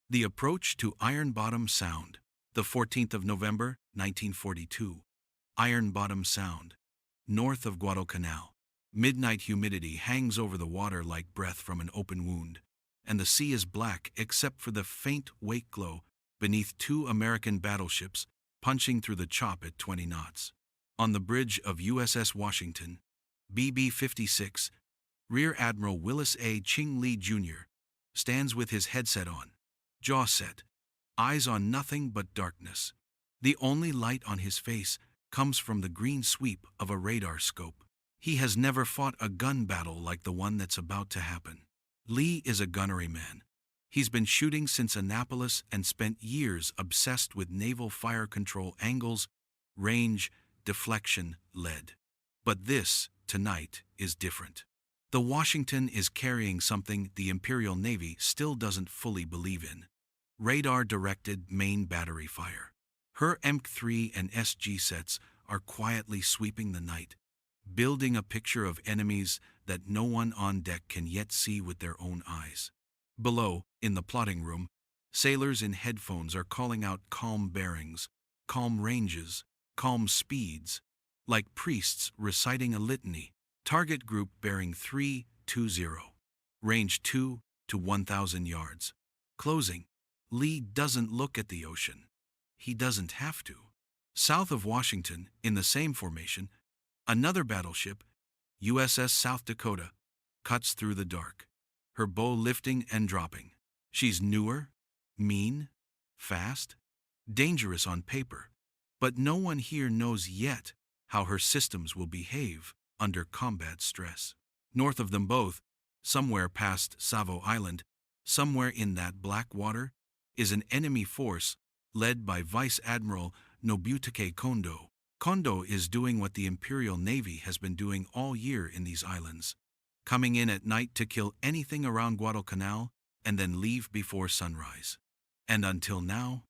The approach to Ironbottom Sound, the 14th of November, 1942. Ironbottom Sound, north of Guadalcanal. Midnight humidity hangs over the water like breath from an open wound, and the sea is black except for the faint wake glow beneath two American battleships punching through the chop at 20 knots. On the bridge of USS Washington, BB-56, Rear Admiral Willis A. Ching Lee, Jr. stands with his headset on, jaw set, eyes on nothing but darkness. The only light on his face comes from the green sweep of a radar scope. He has never fought a gun battle like the one that's about to happen. Lee is a gunnery man. He's been shooting since Annapolis and spent years obsessed with naval fire control angles, range, deflection, lead. But this, tonight, is different. The Washington is carrying something the Imperial Navy still doesn't fully believe in: radar-directed main battery fire. Her MK3 and SG sets are quietly sweeping the night, building a picture of enemies that no one on deck can yet see with their own eyes. Below, in the plotting room, sailors in headphones are calling out calm bearings, calm ranges, calm speeds, like priests reciting a litany. Target group bearing 320. Range 2 to 1,000 yards. Closing. Lee doesn't look at the ocean. He doesn't have to. South of Washington, in the same formation, another battleship, USS South Dakota, cuts through the dark, her bow lifting and dropping. She's newer, mean, fast, dangerous on paper, but no one here knows yet how her systems will behave under combat stress. North of them both, somewhere past Savo Island, somewhere in that black water, is an enemy force led by Vice Admiral Kondō. Kondō is doing what the Imperial Navy has been doing all year in these islands, coming in at night to kill anything around Guadalcanal and then leave before sunrise. And until now,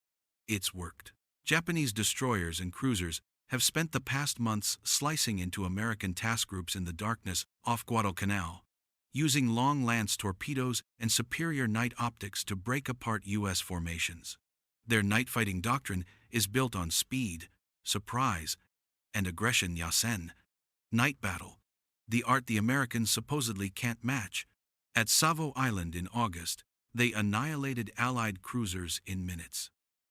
it's worked. Japanese destroyers and cruisers have spent the past months slicing into American task groups in the darkness off Guadalcanal, using long lance torpedoes and superior night optics to break apart U.S. formations. Their night-fighting doctrine is built on speed, surprise, and aggression. Yasen, night battle, the art the Americans supposedly can't match. At Savo Island in August, they annihilated Allied cruisers in minutes.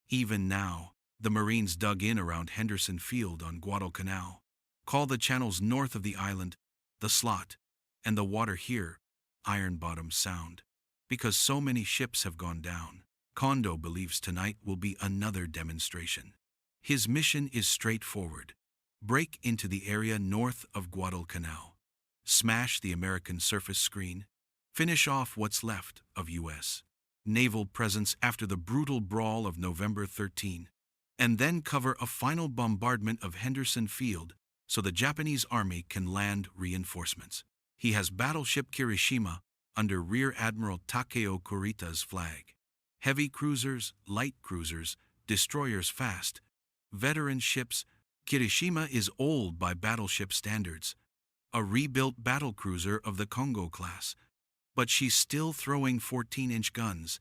Even now, the Marines dug in around Henderson Field on Guadalcanal. Call the channels north of the island the Slot, and the water here Ironbottom Sound, because so many ships have gone down. Kondō believes tonight will be another demonstration. His mission is straightforward: break into the area north of Guadalcanal, smash the American surface screen, finish off what's left of U.S. naval presence after the brutal brawl of November 13, and then cover a final bombardment of Henderson Field so the Japanese army can land reinforcements. He has battleship Kirishima under Rear Admiral Takeo Kurita's flag. Heavy cruisers, light cruisers, destroyers fast, veteran ships. Kirishima is old by battleship standards, a rebuilt battlecruiser of the Congo class, but she's still throwing 14-inch guns,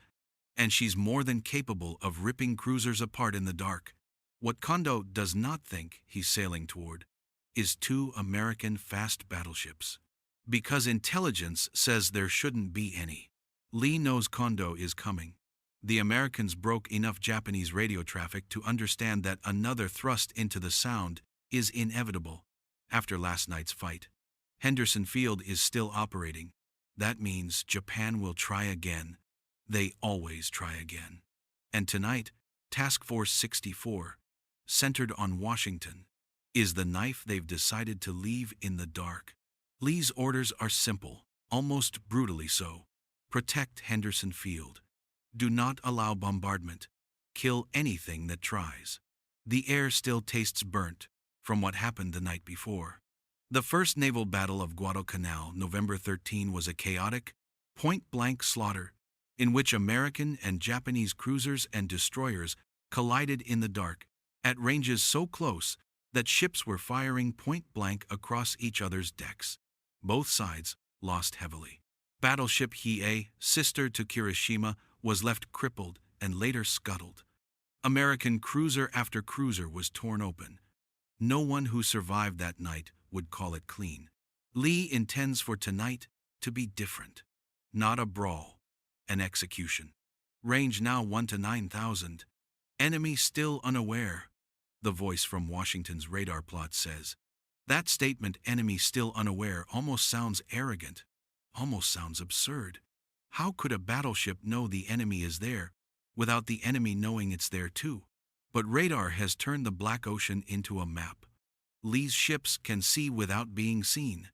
and she's more than capable of ripping cruisers apart in the dark. What Kondō does not think he's sailing toward is two American fast battleships, because intelligence says there shouldn't be any. Lee knows Kondō is coming. The Americans broke enough Japanese radio traffic to understand that another thrust into the Sound is inevitable after last night's fight. Henderson Field is still operating. That means Japan will try again. They always try again. And tonight, Task Force 64, centered on Washington, is the knife they've decided to leave in the dark. Lee's orders are simple, almost brutally so. Protect Henderson Field. Do not allow bombardment. Kill anything that tries. The air still tastes burnt from what happened the night before. The first naval battle of Guadalcanal, November 13, was a chaotic, point-blank slaughter in which American and Japanese cruisers and destroyers collided in the dark at ranges so close that ships were firing point-blank across each other's decks. Both sides lost heavily. Battleship Hiei, sister to Kirishima, was left crippled and later scuttled. American cruiser after cruiser was torn open. No one who survived that night would call it clean. Lee intends for tonight to be different. Not a brawl, an execution. Range now 1 to 9,000. Enemy still unaware. The voice from Washington's radar plot says. That statement, enemy still unaware, almost sounds arrogant, almost sounds absurd. How could a battleship know the enemy is there without the enemy knowing it's there too? But radar has turned the Black Ocean into a map. Lee's ships can see without being seen.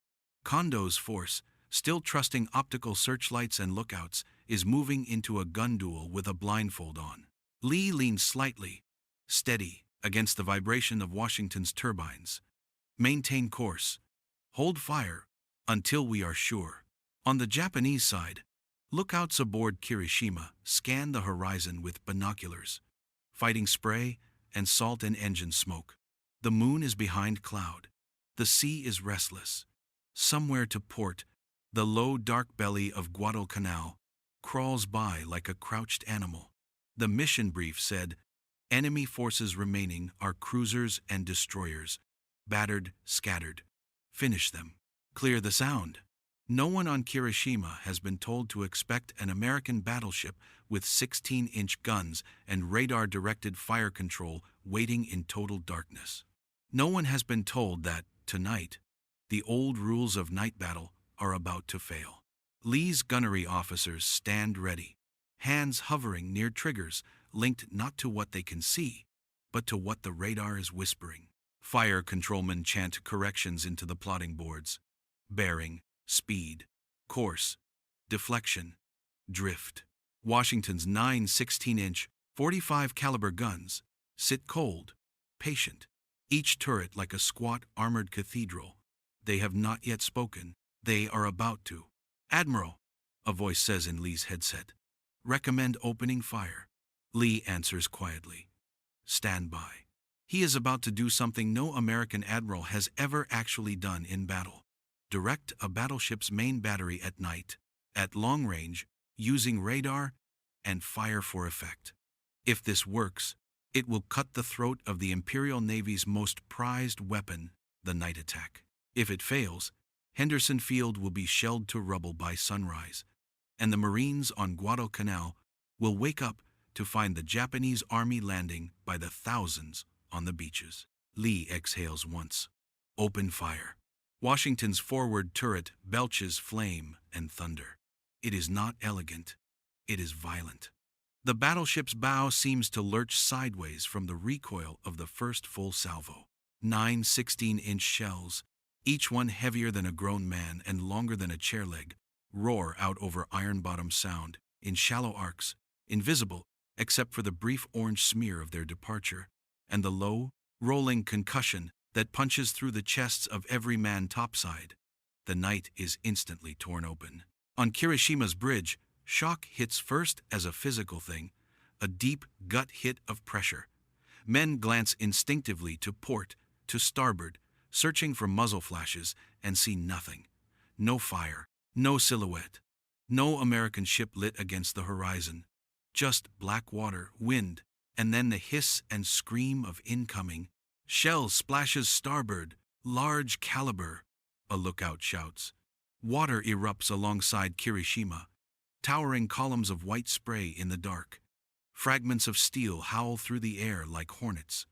Kondō's force, still trusting optical searchlights and lookouts, is moving into a gun duel with a blindfold on. Lee leans slightly, steady, against the vibration of Washington's turbines. Maintain course. Hold fire until we are sure. On the Japanese side, lookouts aboard Kirishima scan the horizon with binoculars. Fighting spray and salt and engine smoke. The moon is behind cloud. The sea is restless. Somewhere to port, the low dark belly of Guadalcanal crawls by like a crouched animal. The mission brief said, enemy forces remaining are cruisers and destroyers. Battered, scattered. Finish them. Clear the sound. No one on Kirishima has been told to expect an American battleship with 16-inch guns and radar-directed fire control waiting in total darkness. No one has been told that, tonight, the old rules of night battle are about to fail. Lee's gunnery officers stand ready, hands hovering near triggers, linked not to what they can see, but to what the radar is whispering. Fire controlmen chant corrections into the plotting boards. Bearing, speed, course, deflection, drift. Washington's 9 16-inch, 45 caliber guns sit cold, patient, each turret like a squat armored cathedral. They have not yet spoken. They are about to. Admiral, a voice says in Lee's headset. Recommend opening fire. Lee answers quietly. Stand by. He is about to do something no American admiral has ever actually done in battle. Direct a battleship's main battery at night, at long range, using radar, and fire for effect. If this works, it will cut the throat of the Imperial Navy's most prized weapon, the night attack. If it fails, Henderson Field will be shelled to rubble by sunrise, and the Marines on Guadalcanal will wake up to find the Japanese army landing by the thousands on the beaches. Lee exhales once. Open fire. Washington's forward turret belches flame and thunder. It is not elegant. It is violent. The battleship's bow seems to lurch sideways from the recoil of the first full salvo. 9 16-inch shells, each one heavier than a grown man and longer than a chair leg, roar out over Ironbottom Sound, in shallow arcs, invisible except for the brief orange smear of their departure, and the low, rolling concussion that punches through the chests of every man topside. The night is instantly torn open. On Kirishima's bridge, shock hits first as a physical thing, a deep gut hit of pressure. Men glance instinctively to port, to starboard, searching for muzzle flashes, and see nothing. No fire, no silhouette, no American ship lit against the horizon. Just black water, wind, and then the hiss and scream of incoming. Shell splashes starboard, large caliber, a lookout shouts. Water erupts alongside Kirishima, towering columns of white spray in the dark. Fragments of steel howl through the air like hornets.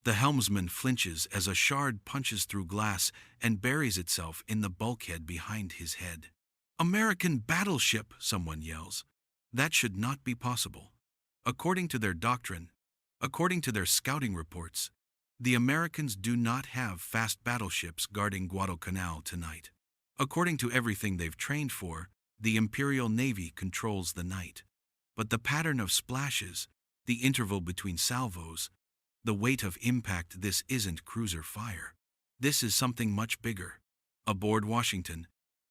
The helmsman flinches as a shard punches through glass and buries itself in the bulkhead behind his head. American battleship, someone yells. That should not be possible. According to their doctrine, according to their scouting reports, the Americans do not have fast battleships guarding Guadalcanal tonight. According to everything they've trained for, the Imperial Navy controls the night. But the pattern of splashes, the interval between salvos, the weight of impact, this isn't cruiser fire. This is something much bigger. Aboard Washington,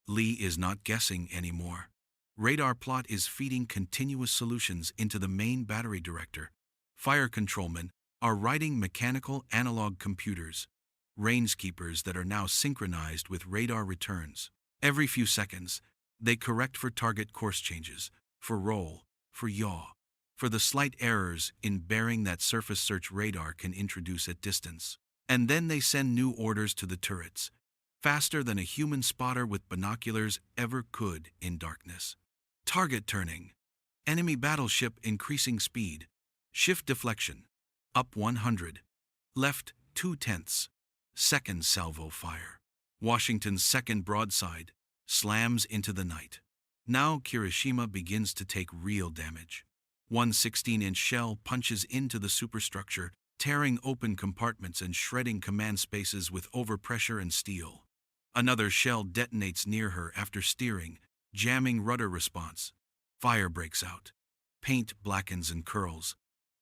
Lee is not guessing anymore. Radar plot is feeding continuous solutions into the main battery director. Fire controlmen are writing mechanical analog computers, rangekeepers that are now synchronized with radar returns. Every few seconds, they correct for target course changes, for roll, for yaw, for the slight errors in bearing that surface search radar can introduce at distance. And then they send new orders to the turrets, faster than a human spotter with binoculars ever could in darkness. Target turning. Enemy battleship increasing speed. Shift deflection. Up 100. Left 2/10. Second salvo fire. Washington's second broadside slams into the night. Now Kirishima begins to take real damage. One 16-inch shell punches into the superstructure, tearing open compartments and shredding command spaces with overpressure and steel. Another shell detonates near her after steering, jamming rudder response. Fire breaks out. Paint blackens and curls.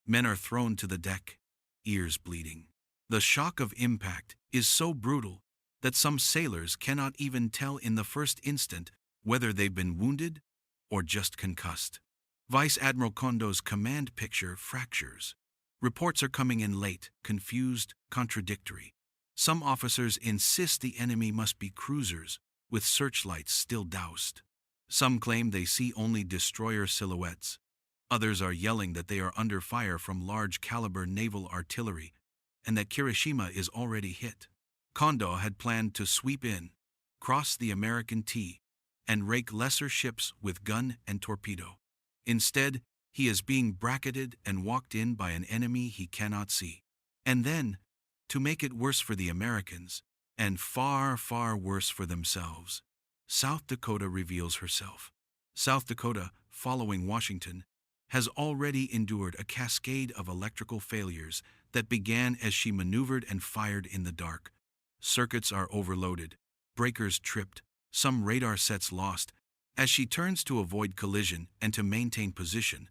Men are thrown to the deck, ears bleeding. The shock of impact is so brutal that some sailors cannot even tell in the first instant whether they've been wounded or just concussed. Vice Admiral Kondō's command picture fractures. Reports are coming in late, confused, contradictory. Some officers insist the enemy must be cruisers, with searchlights still doused. Some claim they see only destroyer silhouettes. Others are yelling that they are under fire from large-caliber naval artillery and that Kirishima is already hit. Kondō had planned to sweep in, cross the American T, and rake lesser ships with gun and torpedo. Instead, he is being bracketed and walked in by an enemy he cannot see. And then, to make it worse for the Americans, and far, far worse for themselves, South Dakota reveals herself. South Dakota, following Washington, has already endured a cascade of electrical failures that began as she maneuvered and fired in the dark. Circuits are overloaded, breakers tripped, some radar sets lost. As she turns to avoid collision and to maintain position,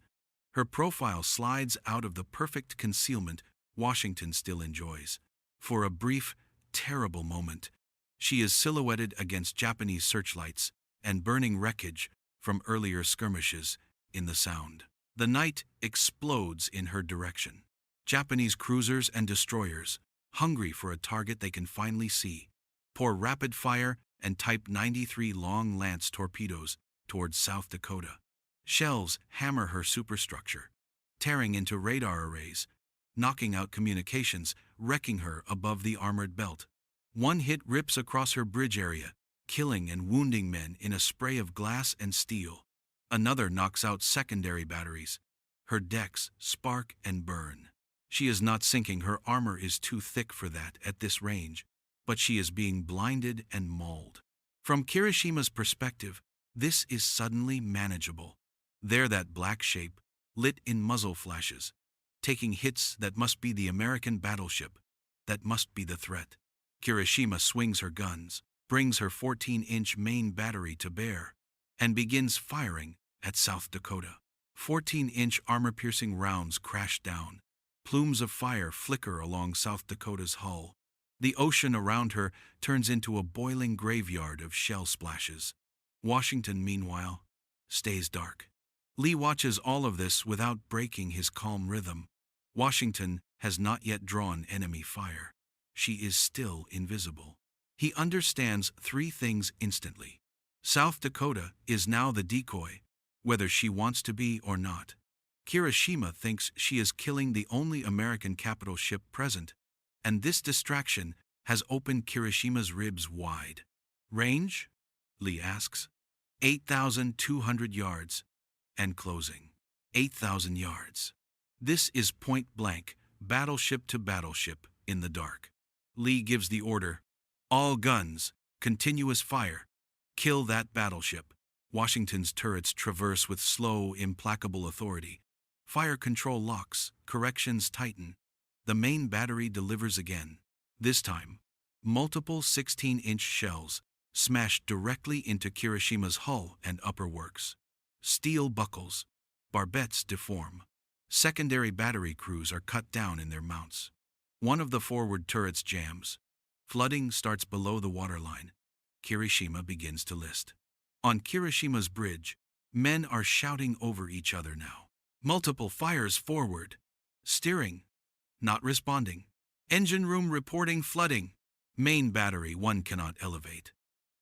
her profile slides out of the perfect concealment Washington still enjoys. For a brief, terrible moment, she is silhouetted against Japanese searchlights and burning wreckage from earlier skirmishes in the Sound. The night explodes in her direction. Japanese cruisers and destroyers, hungry for a target they can finally see, pour rapid fire and Type 93 long lance torpedoes towards South Dakota. Shells hammer her superstructure, tearing into radar arrays, knocking out communications, wrecking her above the armored belt. One hit rips across her bridge area, killing and wounding men in a spray of glass and steel. Another knocks out secondary batteries. Her decks spark and burn. She is not sinking, her armor is too thick for that at this range, but she is being blinded and mauled. From Kirishima's perspective, this is suddenly manageable. There that black shape, lit in muzzle flashes, taking hits that must be the American battleship, that must be the threat. Kirishima swings her guns, brings her 14-inch main battery to bear, and begins firing at South Dakota. 14-inch armor-piercing rounds crash down. Plumes of fire flicker along South Dakota's hull. The ocean around her turns into a boiling graveyard of shell splashes. Washington, meanwhile, stays dark. Lee watches all of this without breaking his calm rhythm. Washington has not yet drawn enemy fire. She is still invisible. He understands three things instantly. South Dakota is now the decoy, whether she wants to be or not. Kirishima thinks she is killing the only American capital ship present, and this distraction has opened Kirishima's ribs wide. Range? Lee asks. 8,200 yards. And closing. 8,000 yards. This is point blank, battleship to battleship, in the dark. Lee gives the order. All guns, continuous fire. Kill that battleship. Washington's turrets traverse with slow, implacable authority. Fire control locks, corrections tighten. The main battery delivers again. This time, multiple 16-inch shells smash directly into Kirishima's hull and upper works. Steel buckles, barbettes deform. Secondary battery crews are cut down in their mounts. One of the forward turrets jams. Flooding starts below the waterline. Kirishima begins to list. On Kirishima's bridge, men are shouting over each other now. Multiple fires forward. Steering. Not responding. Engine room reporting flooding. Main battery 1 cannot elevate.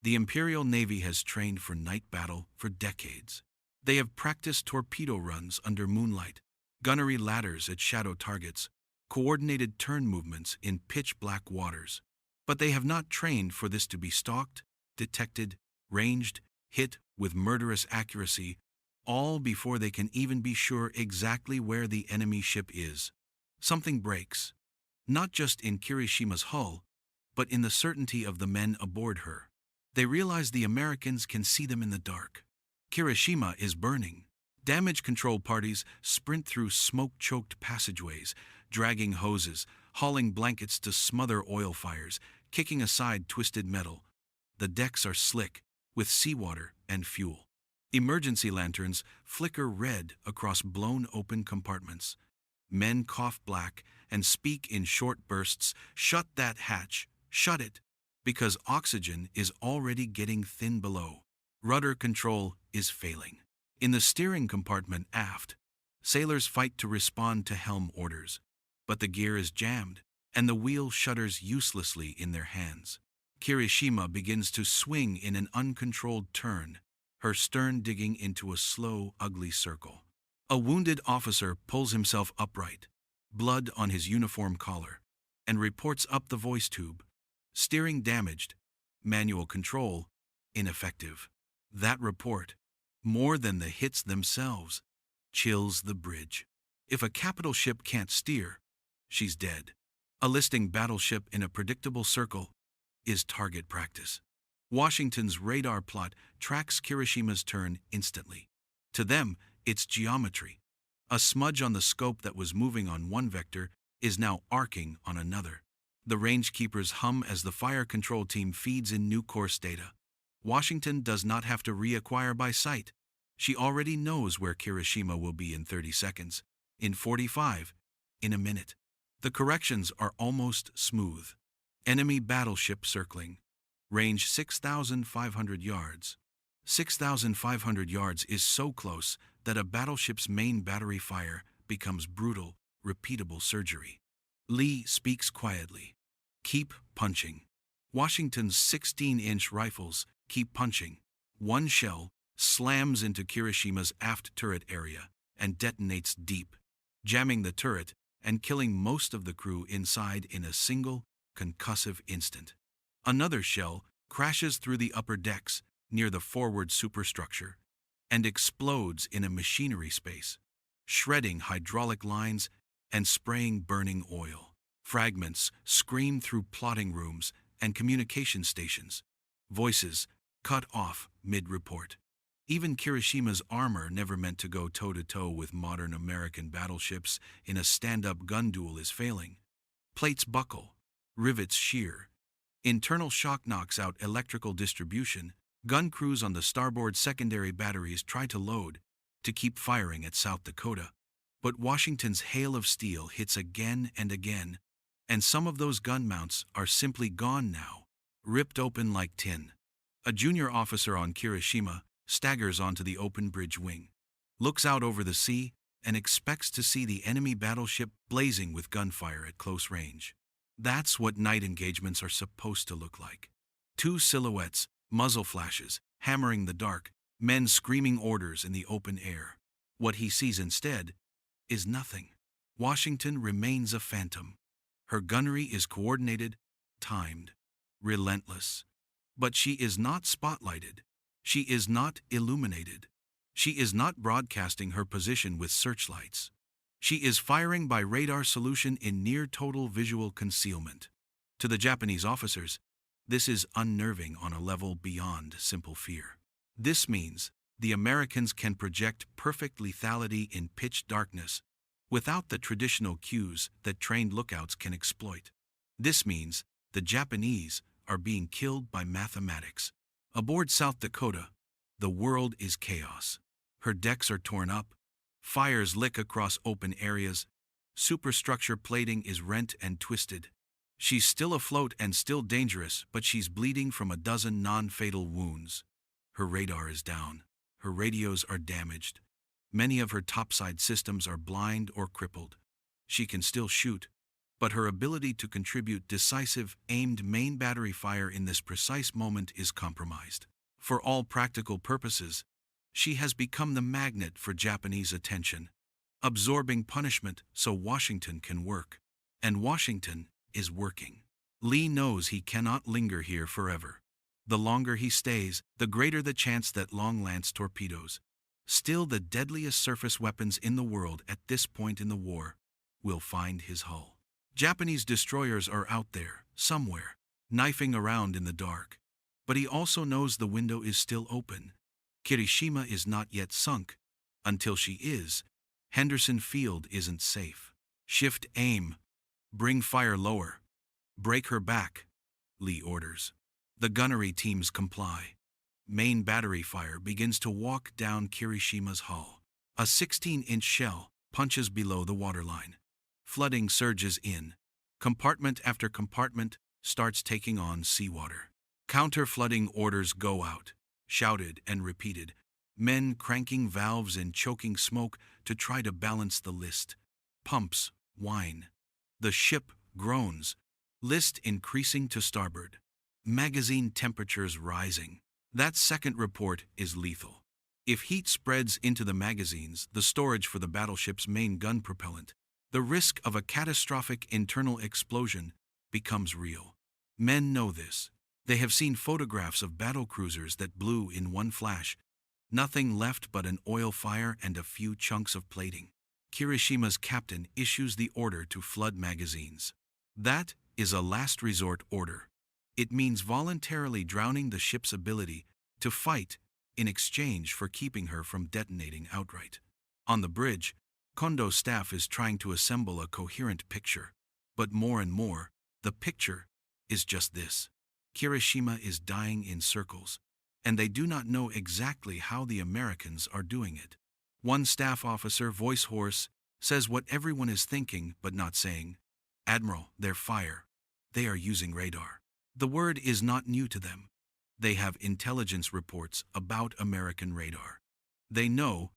The Imperial Navy has trained for night battle for decades. They have practiced torpedo runs under moonlight, gunnery ladders at shadow targets, coordinated turn movements in pitch-black waters. But they have not trained for this to be stalked, detected, ranged, hit with murderous accuracy, all before they can even be sure exactly where the enemy ship is. Something breaks, not just in Kirishima's hull, but in the certainty of the men aboard her. They realize the Americans can see them in the dark. Kirishima is burning. Damage control parties sprint through smoke-choked passageways, dragging hoses, hauling blankets to smother oil fires, kicking aside twisted metal. The decks are slick with seawater and fuel. Emergency lanterns flicker red across blown-open compartments. Men cough black and speak in short bursts, "Shut that hatch, shut it," because oxygen is already getting thin below. Rudder control is failing. In the steering compartment aft, sailors fight to respond to helm orders, but the gear is jammed, and the wheel shudders uselessly in their hands. Kirishima begins to swing in an uncontrolled turn, her stern digging into a slow, ugly circle. A wounded officer pulls himself upright, blood on his uniform collar, and reports up the voice tube. Steering damaged, manual control ineffective. That report, more than the hits themselves, chills the bridge. If a capital ship can't steer, she's dead. A listing battleship in a predictable circle is target practice. Washington's radar plot tracks Kirishima's turn instantly. To them, it's geometry. A smudge on the scope that was moving on one vector is now arcing on another. The rangekeepers hum as the fire control team feeds in new course data. Washington does not have to reacquire by sight. She already knows where Kirishima will be in 30 seconds, in 45, in a minute. The corrections are almost smooth. Enemy battleship circling. Range 6,500 yards. 6,500 yards is so close that a battleship's main battery fire becomes brutal, repeatable surgery. Lee speaks quietly. Keep punching. Washington's 16-inch rifles keep punching. One shell slams into Kirishima's aft turret area and detonates deep, jamming the turret and killing most of the crew inside in a single, concussive instant. Another shell crashes through the upper decks near the forward superstructure and explodes in a machinery space, shredding hydraulic lines and spraying burning oil. Fragments scream through plotting rooms and communication stations. Voices cut off mid-report. Even Kirishima's armor, never meant to go toe-to-toe with modern American battleships in a stand-up gun duel, is failing. Plates buckle, rivets shear. Internal shock knocks out electrical distribution. Gun crews on the starboard secondary batteries try to load to keep firing at South Dakota. But Washington's hail of steel hits again and again, and some of those gun mounts are simply gone now, ripped open like tin. A junior officer on Kirishima staggers onto the open bridge wing, looks out over the sea, and expects to see the enemy battleship blazing with gunfire at close range. That's what night engagements are supposed to look like. Two silhouettes, muzzle flashes, hammering the dark, men screaming orders in the open air. What he sees instead is nothing. Washington remains a phantom. Her gunnery is coordinated, timed, relentless. But she is not spotlighted. She is not illuminated. She is not broadcasting her position with searchlights. She is firing by radar solution in near total visual concealment. To the Japanese officers, this is unnerving on a level beyond simple fear. This means the Americans can project perfect lethality in pitch darkness without the traditional cues that trained lookouts can exploit. This means the Japanese are being killed by mathematics. Aboard South Dakota, the world is chaos. Her decks are torn up, fires lick across open areas, superstructure plating is rent and twisted. She's still afloat and still dangerous, but she's bleeding from a dozen non-fatal wounds. Her radar is down. Her radios are damaged. Many of her topside systems are blind or crippled. She can still shoot, but her ability to contribute decisive, aimed main battery fire in this precise moment is compromised. For all practical purposes, she has become the magnet for Japanese attention. absorbing punishment so Washington can work. And Washington is working. Lee knows he cannot linger here forever. The longer he stays, the greater the chance that long-lance torpedoes, still the deadliest surface weapons in the world at this point in the war, will find his hull. Japanese destroyers are out there, somewhere, knifing around in the dark. But he also knows the window is still open. Kirishima is not yet sunk. Until she is, Henderson Field isn't safe. Shift aim. Bring fire lower. Break her back, Lee orders. The gunnery teams comply. Main battery fire begins to walk down Kirishima's hull. A 16-inch shell punches below the waterline. Flooding surges in. Compartment after compartment starts taking on seawater. Counter-flooding orders go out, shouted and repeated. Men cranking valves and choking smoke to try to balance the list. Pumps whine. The ship groans. List increasing to starboard. Magazine temperatures rising. That second report is lethal. If heat spreads into the magazines, the storage for the battleship's main gun propellant, the risk of a catastrophic internal explosion becomes real. Men know this. They have seen photographs of battlecruisers that blew in one flash, nothing left but an oil fire and a few chunks of plating. Kirishima's captain issues the order to flood magazines. That is a last resort order. It means voluntarily drowning the ship's ability to fight in exchange for keeping her from detonating outright. On the bridge, Kondō's staff is trying to assemble a coherent picture. But more and more, the picture is just this. Kirishima is dying in circles, and they do not know exactly how the Americans are doing it. One staff officer, voice hoarse, says what everyone is thinking but not saying. Admiral, they're fire. They are using radar. The word is not new to them. They have intelligence reports about American radar. They know,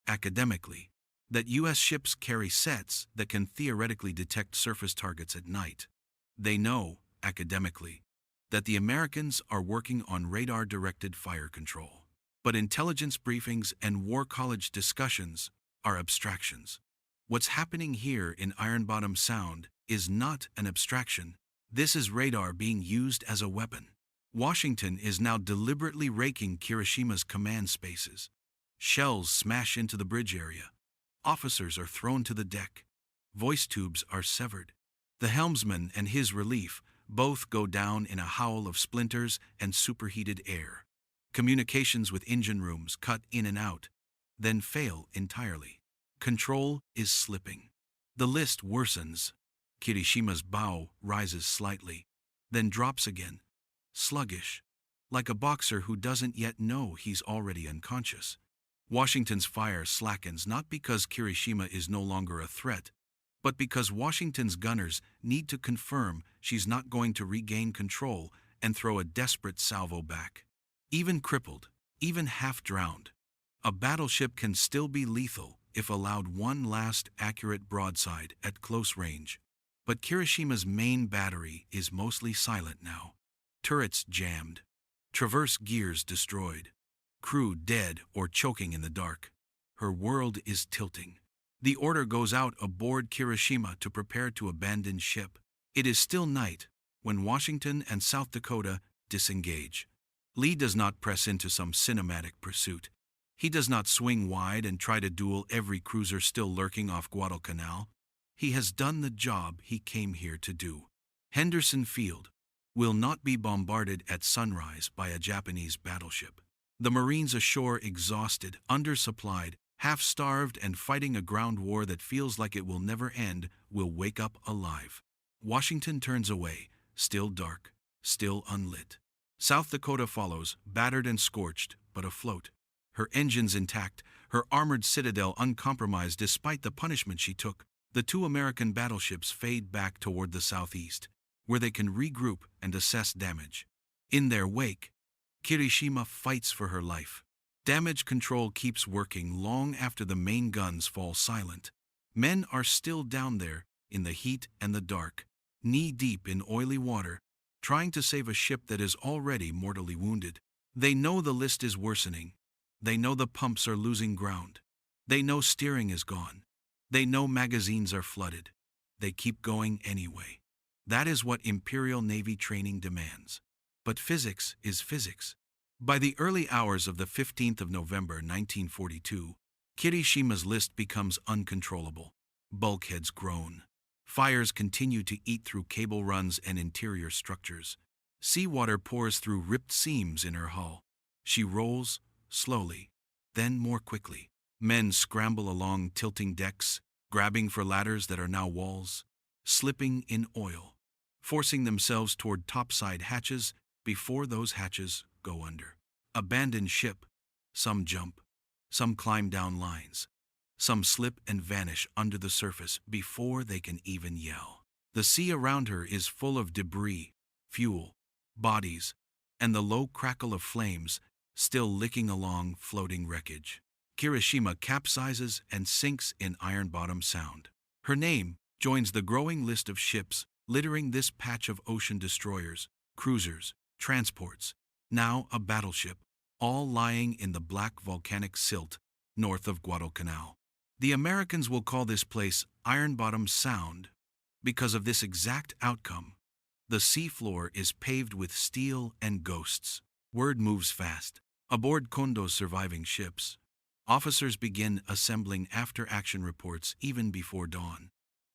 academically, that U.S. ships carry sets that can theoretically detect surface targets at night. They know, academically, that the Americans are working on radar-directed fire control. But intelligence briefings and War College discussions are abstractions. What's happening here in Ironbottom Sound is not an abstraction. This is radar being used as a weapon. Washington is now deliberately raking Kirishima's command spaces. Shells smash into the bridge area. Officers are thrown to the deck. Voice tubes are severed. The helmsman and his relief both go down in a howl of splinters and superheated air. Communications with engine rooms cut in and out, then fail entirely. Control is slipping. The list worsens. Kirishima's bow rises slightly, then drops again, sluggish, like a boxer who doesn't yet know he's already unconscious. Washington's fire slackens not because Kirishima is no longer a threat, but because Washington's gunners need to confirm she's not going to regain control and throw a desperate salvo back. Even crippled, even half-drowned, a battleship can still be lethal if allowed one last accurate broadside at close range. But Kirishima's main battery is mostly silent now. Turrets jammed. Traverse gears destroyed. Crew dead or choking in the dark. Her world is tilting. The order goes out aboard Kirishima to prepare to abandon ship. It is still night when Washington and South Dakota disengage. Lee does not press into some cinematic pursuit. He does not swing wide and try to duel every cruiser still lurking off Guadalcanal. He has done the job he came here to do. Henderson Field will not be bombarded at sunrise by a Japanese battleship. The Marines ashore exhausted, undersupplied, half-starved and fighting a ground war that feels like it will never end will wake up alive. Washington turns away, still dark, still unlit. South Dakota follows, battered and scorched, but afloat. Her engines intact, her armored citadel uncompromised despite the punishment she took. The two American battleships fade back toward the southeast, where they can regroup and assess damage. In their wake, Kirishima fights for her life. Damage control keeps working long after the main guns fall silent. Men are still down there, in the heat and the dark, knee-deep in oily water, trying to save a ship that is already mortally wounded. They know the list is worsening. They know the pumps are losing ground. They know steering is gone. They know magazines are flooded. They keep going anyway. That is what Imperial Navy training demands. But physics is physics. By the early hours of the 15th of November 1942, Kirishima's list becomes uncontrollable. Bulkheads groan. Fires continue to eat through cable runs and interior structures. Seawater pours through ripped seams in her hull. She rolls, slowly, then more quickly. Men scramble along tilting decks, grabbing for ladders that are now walls, slipping in oil, forcing themselves toward topside hatches before those hatches go under. Abandoned ship. Some jump. Some climb down lines. Some slip and vanish under the surface before they can even yell. The sea around her is full of debris, fuel, bodies, and the low crackle of flames still licking along floating wreckage. Kirishima capsizes and sinks in Ironbottom Sound. Her name joins the growing list of ships littering this patch of ocean destroyers, cruisers, transports, now a battleship, all lying in the black volcanic silt north of Guadalcanal. The Americans will call this place Ironbottom Sound because of this exact outcome. The seafloor is paved with steel and ghosts. Word moves fast. Aboard Kondō's surviving ships, officers begin assembling after-action reports even before dawn.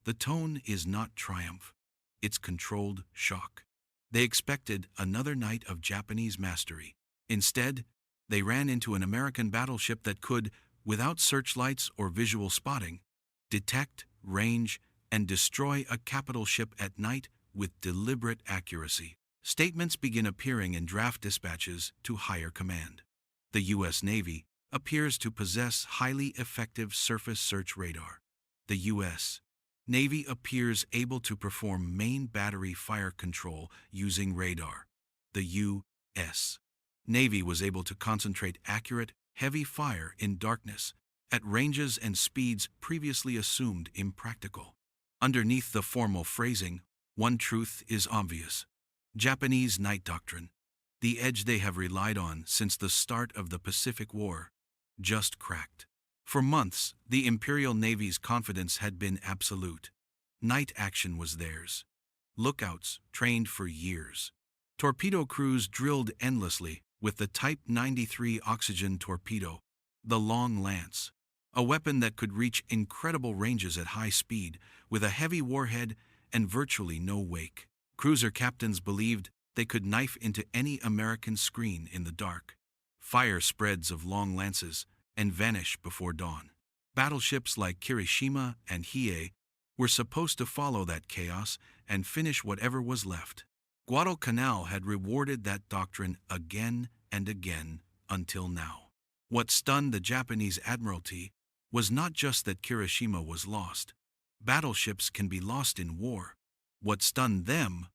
The tone is not triumph. It's controlled shock. They expected another night of Japanese mastery. Instead, they ran into an American battleship that could, without searchlights or visual spotting, detect, range, and destroy a capital ship at night with deliberate accuracy. Statements begin appearing in draft dispatches to higher command. The U.S. Navy appears to possess highly effective surface search radar. The U.S. Navy appears able to perform main battery fire control using radar. The U.S. Navy was able to concentrate accurate, heavy fire in darkness at ranges and speeds previously assumed impractical. Underneath the formal phrasing, one truth is obvious. Japanese night doctrine, the edge they have relied on since the start of the Pacific War, just cracked. For months, the Imperial Navy's confidence had been absolute. Night action was theirs. Lookouts trained for years. Torpedo crews drilled endlessly with the Type 93 oxygen torpedo, the Long Lance, a weapon that could reach incredible ranges at high speed with a heavy warhead and virtually no wake. Cruiser captains believed they could knife into any American screen in the dark, fire spreads of long lances, and vanish before dawn. Battleships like Kirishima and Hiei were supposed to follow that chaos and finish whatever was left. Guadalcanal had rewarded that doctrine again and again until now. What stunned the Japanese Admiralty was not just that Kirishima was lost. Battleships can be lost in war. What stunned them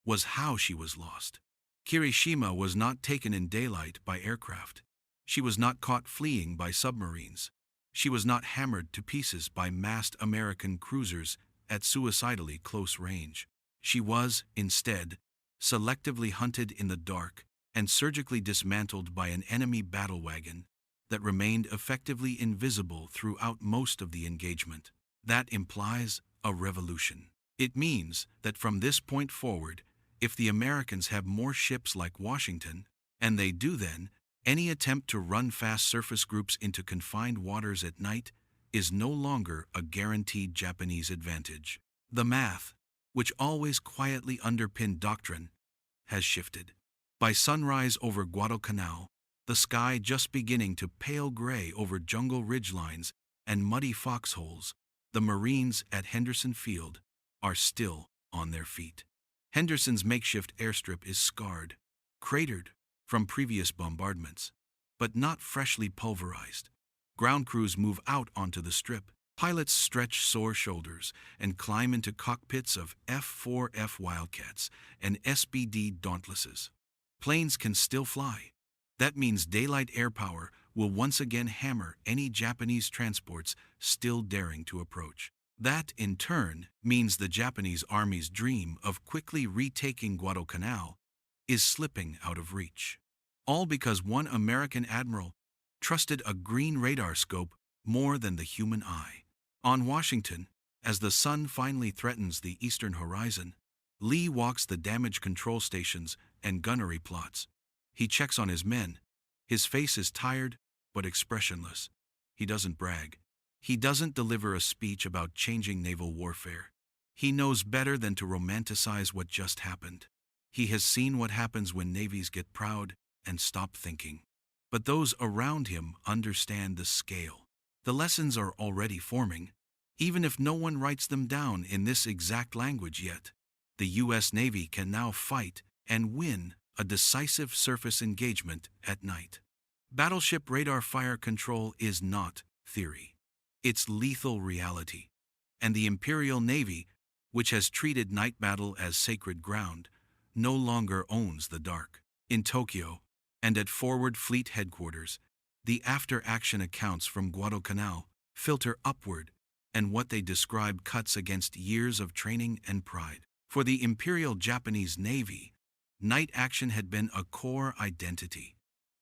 was how she was lost. Kirishima was not taken in daylight by aircraft. She was not caught fleeing by submarines. She was not hammered to pieces by massed American cruisers at suicidally close range. She was, instead, selectively hunted in the dark and surgically dismantled by an enemy battle wagon that remained effectively invisible throughout most of the engagement. That implies a revolution. It means that from this point forward, if the Americans have more ships like Washington, and they do then, any attempt to run fast surface groups into confined waters at night is no longer a guaranteed Japanese advantage. The math, which always quietly underpinned doctrine, has shifted. By sunrise over Guadalcanal, the sky just beginning to pale gray over jungle ridgelines and muddy foxholes, the Marines at Henderson Field are still on their feet. Henderson's makeshift airstrip is scarred, cratered from previous bombardments, but not freshly pulverized. Ground crews move out onto the strip. Pilots stretch sore shoulders and climb into cockpits of F-4F Wildcats and SBD Dauntlesses. Planes can still fly. That means daylight air power will once again hammer any Japanese transports still daring to approach. That, in turn, means the Japanese Army's dream of quickly retaking Guadalcanal is slipping out of reach. All because one American admiral trusted a green radar scope more than the human eye. On Washington, as the sun finally threatens the eastern horizon, Lee walks the damage control stations and gunnery plots. He checks on his men. His face is tired, but expressionless. He doesn't brag. He doesn't deliver a speech about changing naval warfare. He knows better than to romanticize what just happened. He has seen what happens when navies get proud and stop thinking. But those around him understand the scale. The lessons are already forming, even if no one writes them down in this exact language yet. The U.S. Navy can now fight and win a decisive surface engagement at night. Battleship radar fire control is not theory. It's lethal reality. And the Imperial Navy, which has treated night battle as sacred ground, no longer owns the dark. In Tokyo, and at Forward Fleet Headquarters, the after-action accounts from Guadalcanal filter upward, and what they describe cuts against years of training and pride. For the Imperial Japanese Navy, night action had been a core identity.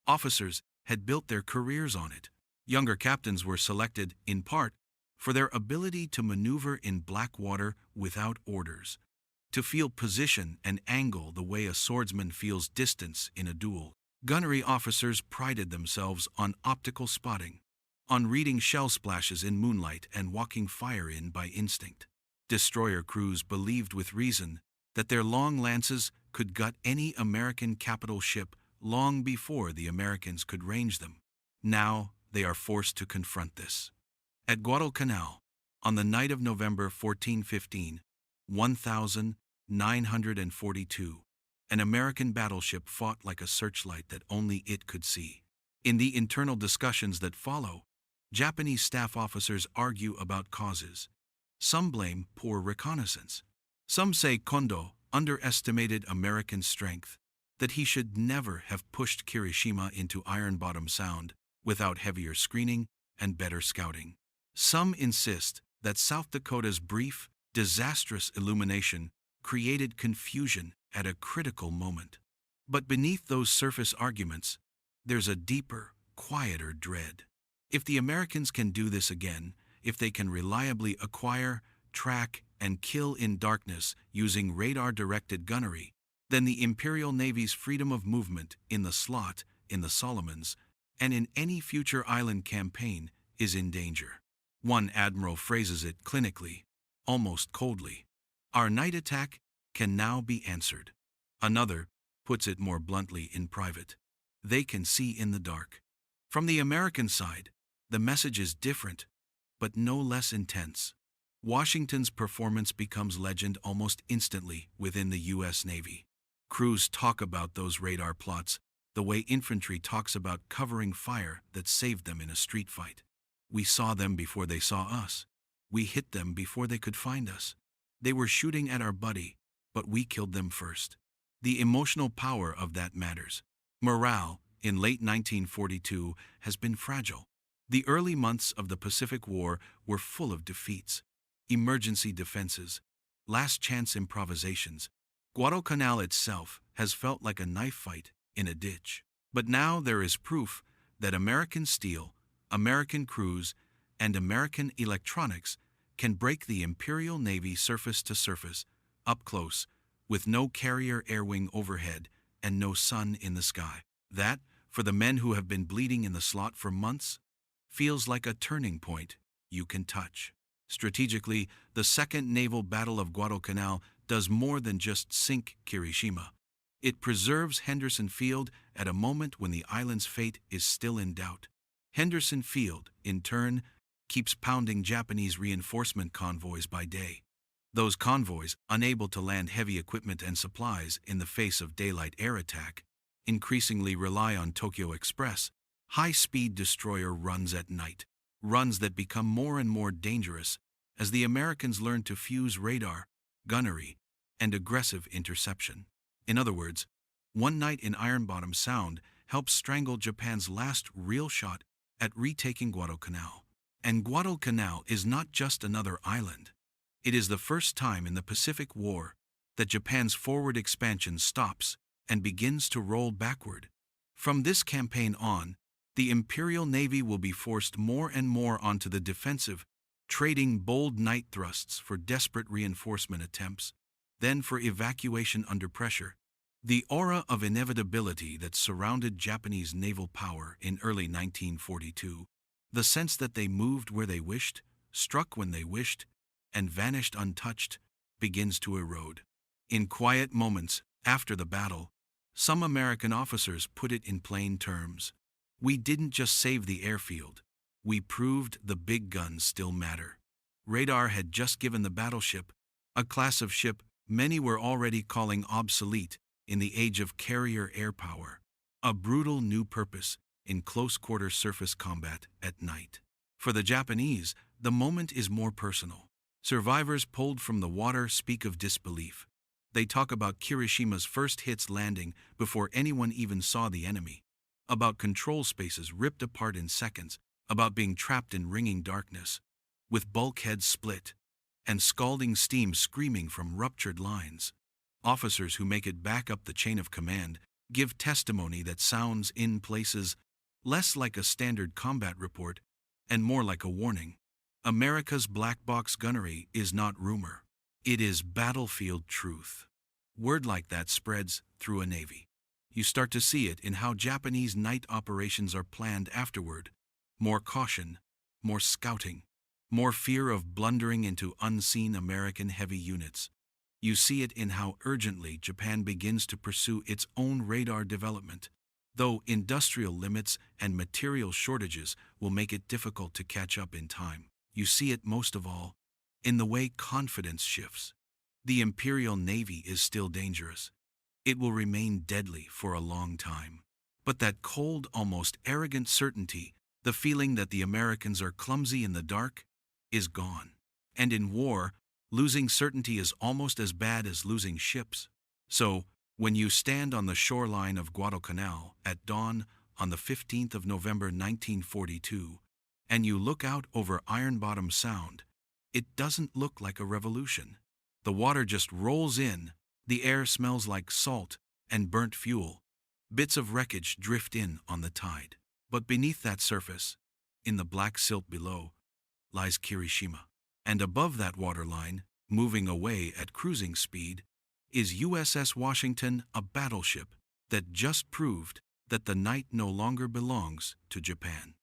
Officers had built their careers on it. Younger captains were selected, in part, for their ability to maneuver in black water without orders, to feel position and angle the way a swordsman feels distance in a duel. Gunnery officers prided themselves on optical spotting, on reading shell splashes in moonlight and walking fire in by instinct. Destroyer crews believed with reason that their long lances could gut any American capital ship long before the Americans could range them. Now they are forced to confront this. At Guadalcanal, on the night of November 1415, 1942, an American battleship fought like a searchlight that only it could see. In the internal discussions that follow, Japanese staff officers argue about causes. Some blame poor reconnaissance. Some say Kondō underestimated American strength, that he should never have pushed Kirishima into Ironbottom Sound without heavier screening and better scouting. Some insist that South Dakota's brief, disastrous illumination created confusion at a critical moment. But beneath those surface arguments, there's a deeper, quieter dread. If the Americans can do this again, if they can reliably acquire, track, and kill in darkness using radar-directed gunnery, then the Imperial Navy's freedom of movement in the slot, in the Solomons, and in any future island campaign is in danger. One admiral phrases it clinically, almost coldly. Our night attack can now be answered. Another puts it more bluntly in private. They can see in the dark. From the American side, the message is different, but no less intense. Washington's performance becomes legend almost instantly within the U.S. Navy. Crews talk about those radar plots, the way infantry talks about covering fire that saved them in a street fight. We saw them before they saw us. We hit them before they could find us. They were shooting at our buddy, but we killed them first. The emotional power of that matters. Morale, in late 1942, has been fragile. The early months of the Pacific War were full of defeats, emergency defenses, last-chance improvisations. Guadalcanal itself has felt like a knife fight in a ditch. But now there is proof that American steel, American crews, and American electronics can break the Imperial Navy surface to surface, up close, with no carrier air wing overhead and no sun in the sky. That, for the men who have been bleeding in the slot for months, feels like a turning point you can touch. Strategically, the Second Naval Battle of Guadalcanal does more than just sink Kirishima. It preserves Henderson Field at a moment when the island's fate is still in doubt. Henderson Field, in turn, keeps pounding Japanese reinforcement convoys by day. Those convoys, unable to land heavy equipment and supplies in the face of daylight air attack, increasingly rely on Tokyo Express, high-speed destroyer runs at night, runs that become more and more dangerous as the Americans learn to fuse radar, gunnery, and aggressive interception. In other words, one night in Ironbottom Sound helps strangle Japan's last real shot at retaking Guadalcanal. And Guadalcanal is not just another island. It is the first time in the Pacific War that Japan's forward expansion stops and begins to roll backward. From this campaign on, the Imperial Navy will be forced more and more onto the defensive trading bold night thrusts for desperate reinforcement attempts, then for evacuation under pressure. The aura of inevitability that surrounded Japanese naval power in early 1942, the sense that they moved where they wished, struck when they wished, and vanished untouched, begins to erode. In quiet moments after the battle, some American officers put it in plain terms. We didn't just save the airfield, we proved the big guns still matter. Radar had just given the Battleship, a class of ship many were already calling obsolete in the age of carrier air power, a brutal new purpose in close-quarter surface combat at night. For the Japanese, the moment is more personal. Survivors pulled from the water speak of disbelief. They talk about Kirishima's first hits landing before anyone even saw the enemy, about control spaces ripped apart in seconds, about being trapped in ringing darkness, with bulkheads split, and scalding steam screaming from ruptured lines. Officers who make it back up the chain of command give testimony that sounds in places less like a standard combat report and more like a warning. America's black box gunnery is not rumor. It is battlefield truth. Word like that spreads through a navy. You start to see it in how Japanese night operations are planned afterward. More caution, more scouting, more fear of blundering into unseen American heavy units. You see it in how urgently Japan begins to pursue its own radar development, though industrial limits and material shortages will make it difficult to catch up in time. You see it most of all in the way confidence shifts. The Imperial Navy is still dangerous. It will remain deadly for a long time. But that cold, almost arrogant certainty, the feeling that the Americans are clumsy in the dark, is gone. And in war, losing certainty is almost as bad as losing ships. So, when you stand on the shoreline of Guadalcanal at dawn on the 15th of November 1942, and you look out over Ironbottom Sound, it doesn't look like a revolution. The water just rolls in, the air smells like salt and burnt fuel. Bits of wreckage drift in on the tide. But beneath that surface, in the black silt below, lies Kirishima. And above that waterline, moving away at cruising speed, is USS Washington, a battleship that just proved that the night no longer belongs to Japan.